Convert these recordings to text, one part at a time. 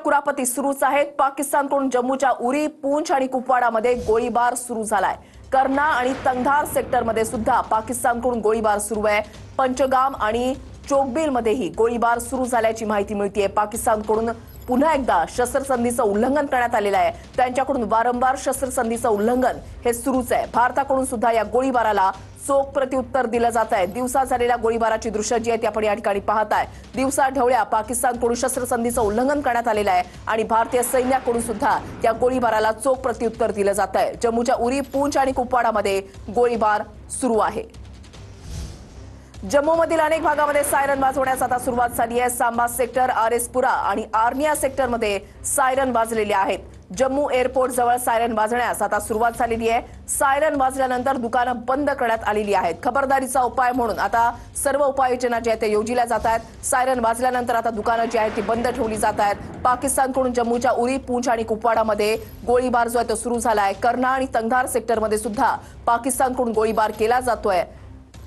कुरापती सुरूच आहेत। पाकिस्तानकडून जम्मूच्या उरी, पूंछ आणि कुपवाडामध्ये गोळीबार सुरू झालाय। करना आणि तंगधार सेक्टरमध्ये सुद्धा पाकिस्तानकडून गोळीबार सुरू आहे। पंचगाम आणि चोकबिलमध्येही गोळीबार सुरू झाल्याची माहिती मिळतेय। पाकिस्तानकडून पुन्हा एकदा शस्त्रसंधीचं उल्लंघन करण्यात आलेलं आहे। त्यांच्याकडून वारंवार शस्त्रसंधीचं उल्लंघन हे सुरूच आहे। भारताकडून सुद्धा या गोळीबाराला चोख प्रत्युत्तर दिलं जात आहे। दिवसा झालेल्या गोळीबाराची दृश्य जी आहेत आपण या ठिकाणी पाहताय। दिवसा ढवळ्या पाकिस्तानकडून शस्त्रसंधीचं उल्लंघन करण्यात आलेलं आहे आणि भारतीय सैन्याकडून सुद्धा या गोळीबाराला चोख प्रत्युत्तर दिलं जात आहे। जम्मूच्या उरी, पूंछ आणि कुपवाडामध्ये गोळीबार सुरू आहे। जम्मूमधील अनेक भागामध्ये सायरन वाजवण्यास आता सुरुवात झाली आहे। सांबा सेक्टर, आरएसपुरा आणि आर्निया सेक्टरमध्ये सायरन वाजलेले आहेत। जम्मू एअरपोर्ट जवळ सायरन वाजण्यास आता सुरुवात झालेली आहे। सायरन वाजल्यानंतर दुकानं बंद करण्यात आलेली आहेत। खबरदारीचा उपाय म्हणून आता सर्व उपाययोजना ज्या आहेत त्या योजल्या जात आहेत। सायरन वाजल्यानंतर आता दुकानं जी आहेत ती बंद ठेवली जात आहेत। पाकिस्तानकडून जम्मूच्या उरी, पूंछ आणि कुपवाडामध्ये गोळीबार जो आहे तो सुरू झाला आहे। करना आणि तंगधार सेक्टरमध्ये सुद्धा पाकिस्तानकडून गोळीबार केला जातोय।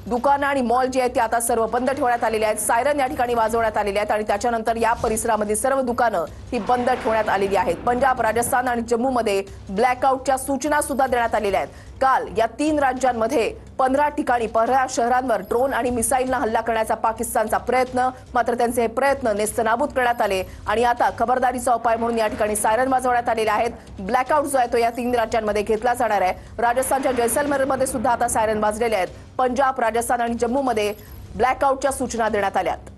दुकानं आणि मॉल जे आहेत ते आता सर्व बंद ठेवण्यात आलेले आहेत। सायरन या ठिकाणी वाजवण्यात आलेले आहेत आणि त्याच्यानंतर या परिसरामध्ये सर्व दुकानं ही बंद ठेवण्यात आलेली आहेत। पंजाब, राजस्थान आणि जम्मूमध्ये ब्लॅकआउटच्या सूचना सुद्धा देण्यात आलेल्या आहेत। काल या 3 राज्यांमध्ये 15 ठिकाणी 15 शहरांवर ड्रोन आणि मिसाईलनं हल्ला करण्याचा पाकिस्तानचा प्रयत्न, मात्र त्यांचे हे प्रयत्न नेस्तनाबूत करण्यात आले आणि आता खबरदारीचा उपाय म्हणून या ठिकाणी सायरन वाजवण्यात आलेले आहेत। ब्लॅकआउट जो आहे तो या 3 राज्यांमध्ये घेतला जाणार आहे। राजस्थानच्या जैसलमेरमध्ये सुद्धा आता सायरन वाजलेले आहेत। पंजाब, राजस्थान आणि जम्मूमध्ये ब्लॅकआउटच्या सूचना देण्यात आल्या आहेत।